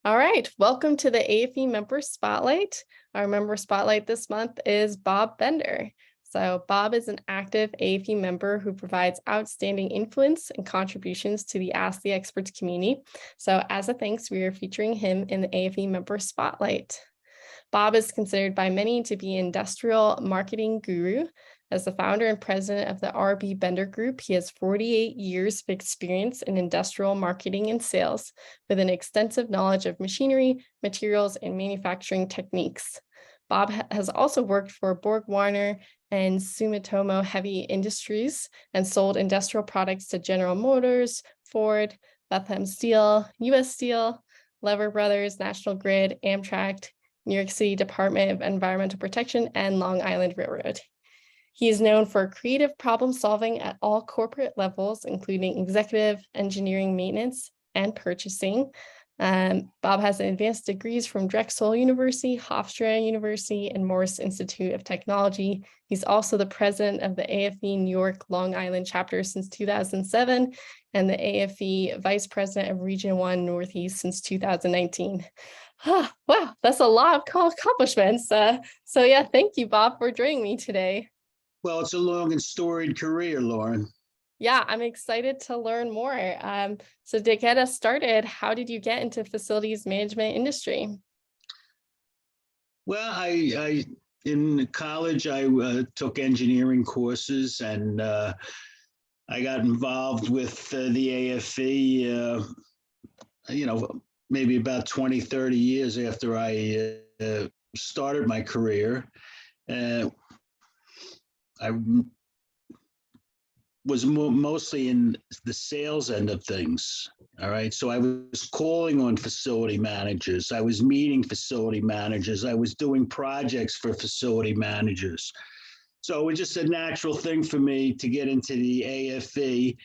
All right, welcome to the AFE Member Spotlight. Our member spotlight this month is Bob Bender. So Bob is an active AFE member who provides outstanding influence and contributions to the Ask the Experts community. So as a thanks, we are featuring him in the AFE Member Spotlight. Bob is considered by many to be an industrial marketing guru. As the founder and president of the RB Bender Group, he has 48 years of experience in industrial marketing and sales with an extensive knowledge of machinery, materials, and manufacturing techniques. Bob has also worked for BorgWarner and Sumitomo Heavy Industries and sold industrial products to General Motors, Ford, Bethlehem Steel, US Steel, Lever Brothers, National Grid, Amtrak, New York City Department of Environmental Protection, and Long Island Railroad. He is known for creative problem solving at all corporate levels, including executive, engineering, maintenance, and purchasing. Bob has advanced degrees from Drexel University, Hofstra University, and Morris Institute of Technology. He's also the president of the AFE New York Long Island chapter since 2007, and the AFE vice president of Region 1 Northeast since 2019. Wow, that's a lot of accomplishments. So yeah, thank you, Bob, for joining me today. Well, it's a long and storied career, Lauren. Yeah, I'm excited to learn more. So to get us started, how did you get into facilities management industry? Well, I in college I took engineering courses and I got involved with the AFE. Maybe about 20, 30 years after I started my career. I was mostly in the sales end of things. All right. So I was calling on facility managers. I was meeting facility managers. I was doing projects for facility managers. So it was just a natural thing for me to get into the AFE.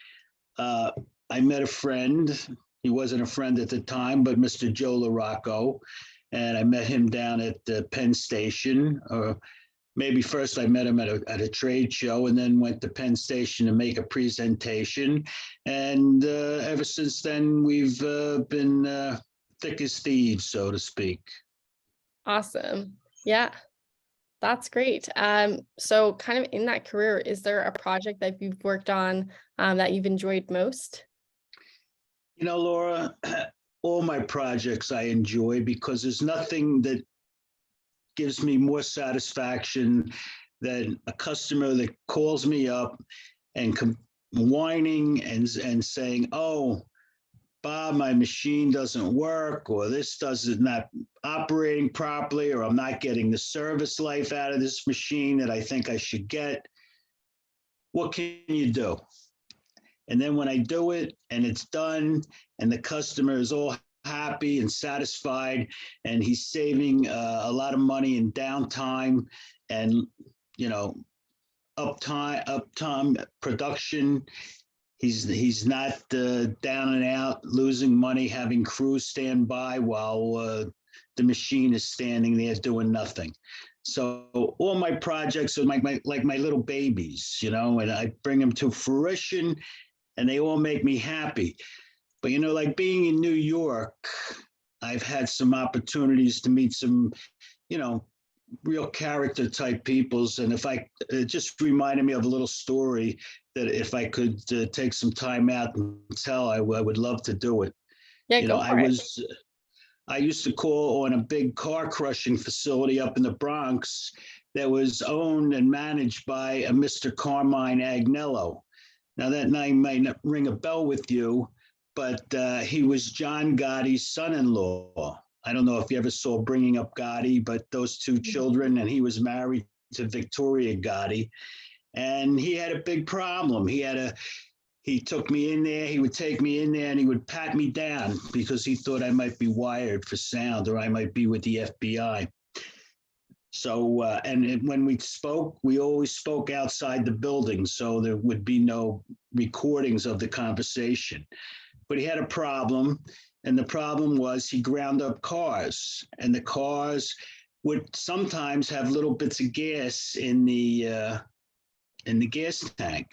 I met a friend. He wasn't a friend at the time, but Mr. Joe LaRocco. And I met him down at the Penn Station. Maybe first I met him at a trade show and then went to Penn Station to make a presentation. And ever since then, we've been thick as thieves, so to speak. Awesome. Yeah, that's great. So kind of in that career, is there a project that you've worked on that you've enjoyed most? You know, Laura, all my projects I enjoy because there's nothing that gives me more satisfaction than a customer that calls me up and whining and saying, "Oh, Bob, my machine doesn't work, or this doesn't not operating properly, or I'm not getting the service life out of this machine that I think I should get. What can you do?" And then when I do it and it's done and the customer is all happy and satisfied and he's saving a lot of money in downtime and uptime production, he's not down and out losing money having crews stand by while the machine is standing there doing nothing. So all my projects are like my little babies, and I bring them to fruition and they all make me happy. But, like being in New York, I've had some opportunities to meet some, real character type peoples. And if it just reminded me of a little story that if I could take some time out and tell, I would love to do it. Yeah, go for it. I used to call on a big car crushing facility up in the Bronx that was owned and managed by a Mr. Carmine Agnello. Now that name might not ring a bell with you, but he was John Gotti's son-in-law. I don't know if you ever saw Bringing Up Gotti, but those two children, and he was married to Victoria Gotti. And he had a big problem. He took me in there, he would take me in there and he would pat me down because he thought I might be wired for sound or I might be with the FBI. So, and when we spoke, we always spoke outside the building, so there would be no recordings of the conversation. But he had a problem, and the problem was he ground up cars, and the cars would sometimes have little bits of gas in the gas tank,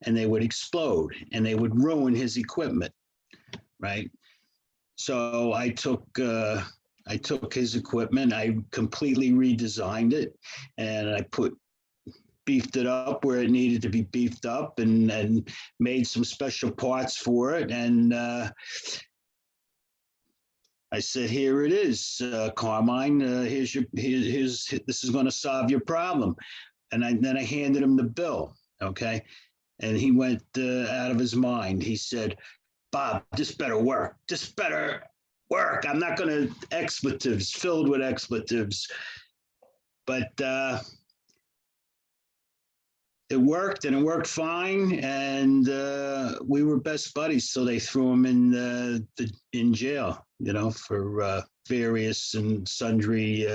and they would explode, and they would ruin his equipment, right? So I took his equipment, I completely redesigned it, and I beefed it up where it needed to be beefed up, and made some special parts for it. And I said, "Here it is, Carmine. Here's this is going to solve your problem." And then I handed him the bill. Okay, and he went out of his mind. He said, "Bob, this better work. This better work. I'm not going to expletives filled with expletives." But it worked, and it worked fine, and we were best buddies. So they threw him in jail, for various and sundry,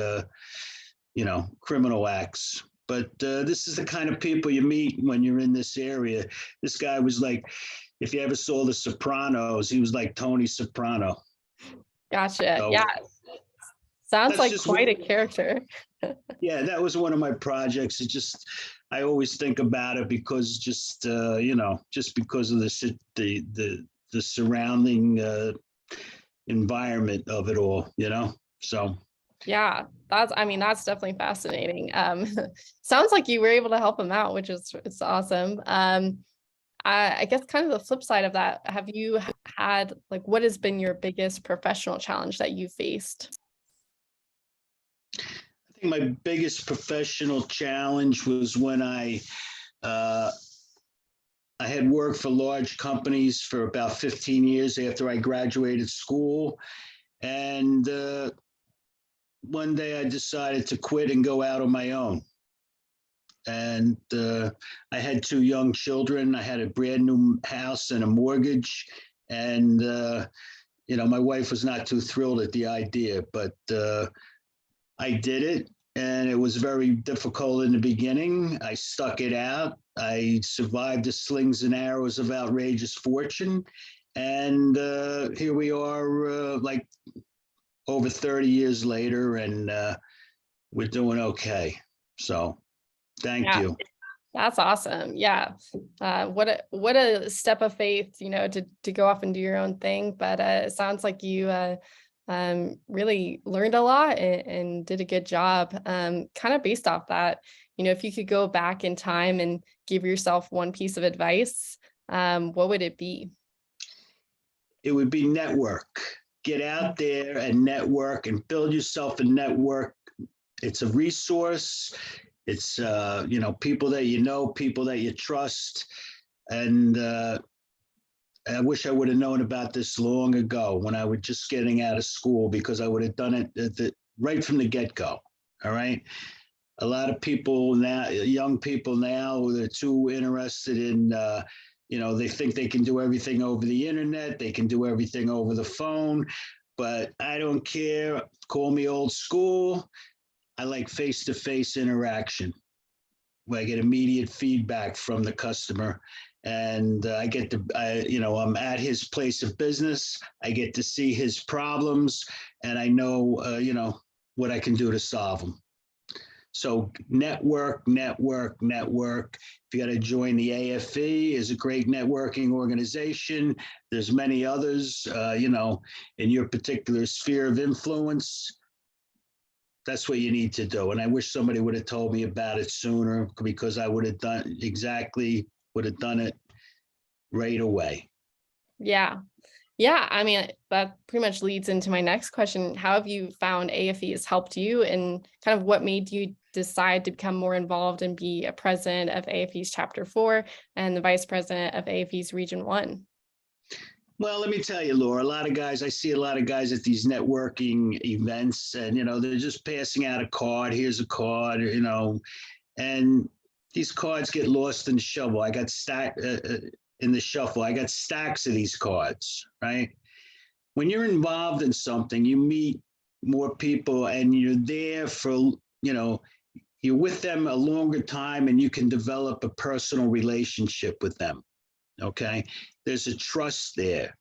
criminal acts. But this is the kind of people you meet when you're in this area. This guy was like, if you ever saw The Sopranos, he was like Tony Soprano. Gotcha. So Yeah. Sounds that's like just quite a character. yeah, that was one of my projects. I always think about it because just because of the surrounding environment of it all. So Yeah, that's definitely fascinating. Sounds like you were able to help him out, which is it's awesome. I guess kind of the flip side of that, have you had what has been your biggest professional challenge that you faced? I think my biggest professional challenge was when uh, I had worked for large companies for about 15 years after I graduated school. And one day I decided to quit and go out on my own. And I had two young children. I had a brand new house and a mortgage. And, my wife was not too thrilled at the idea, but I did it. And it was very difficult in the beginning. I stuck it out. I survived the slings and arrows of outrageous fortune. And here we are, like over 30 years later, and we're doing okay. So thank Yeah, you. that's awesome. Yeah. What a step of faith, to go off and do your own thing. But it sounds like you really learned a lot and did a good job. Kind of based off that, if you could go back in time and give yourself one piece of advice, what would it be? It would be network. Get out there and network and build yourself a network. It's a resource. It's people that people that you trust. And I wish I would have known about this long ago when I was just getting out of school, because I would have done it right from the get-go. All right. A lot of people now, young people now, they're too interested in, they think they can do everything over the internet. They can do everything over the phone, but I don't care. Call me old school. I like face-to-face interaction where I get immediate feedback from the customer. And I'm at his place of business. I get to see his problems, and I know, what I can do to solve them. So network. If you got to join the AFE, is a great networking organization. There's many others, in your particular sphere of influence. That's what you need to do. And I wish somebody would have told me about it sooner, because I would have done it right away. Yeah. Yeah, that pretty much leads into my next question. How have you found AFE has helped you, and kind of what made you decide to become more involved and be a president of AFE's Chapter 4 and the vice president of AFE's Region 1? Well, let me tell you, Laura, I see a lot of guys at these networking events, and, they're just passing out a card. Here's a card, and these cards get lost in the shovel. I got stacked in the shuffle. I got stacks of these cards, right? When you're involved in something, you meet more people, and you're there for, you're with them a longer time, and you can develop a personal relationship with them. Okay. There's a trust there.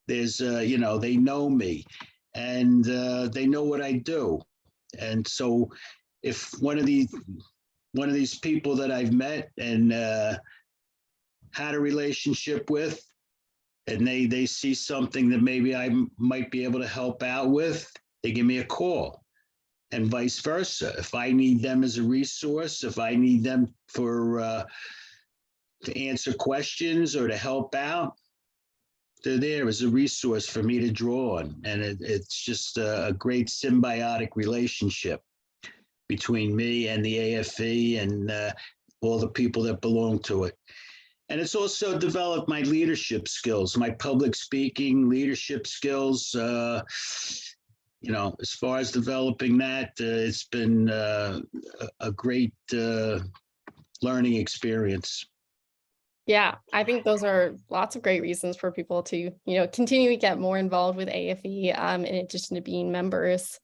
There's, they know me, and they know what I do. And so if one of these people that I've met and had a relationship with, and they see something that maybe I might be able to help out with, they give me a call. And vice versa. If I need them as a resource, if I need them for to answer questions or to help out, they're there as a resource for me to draw on. And it's just a great symbiotic relationship between me and the AFE and all the people that belong to it. And it's also developed my leadership skills, my public speaking leadership skills. As far as developing that, it's been a great learning experience. Yeah, I think those are lots of great reasons for people to, continue to get more involved with AFE in addition to being members.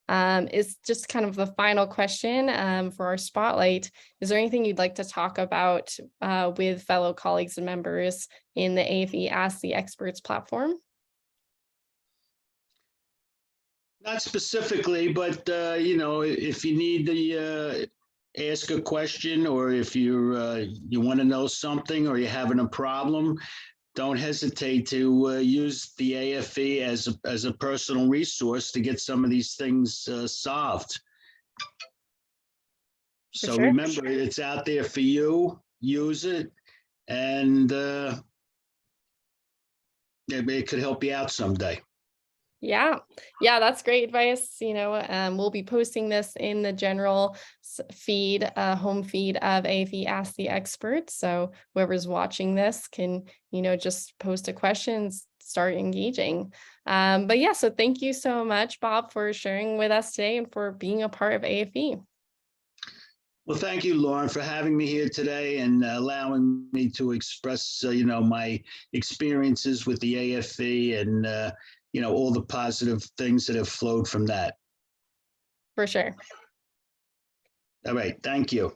Is just kind of the final question for our spotlight. Is there anything you'd like to talk about with fellow colleagues and members in the AFE Ask the Experts platform? Not specifically, but if you need to ask a question, or if you want to know something, or you're having a problem, don't hesitate to use the AFE as a personal resource to get some of these things solved. So sure. remember, it's out there for you. Use it, and it could help you out someday. Yeah, that's great advice. We'll be posting this in the general feed, home feed of AFE Ask the Experts. So whoever's watching this can, just post a question, start engaging. But yeah, so thank you so much, Bob, for sharing with us today and for being a part of AFE. Well, thank you, Lauren, for having me here today and allowing me to express, my experiences with the AFE and, all the positive things that have flowed from that. For sure. All right. Thank you.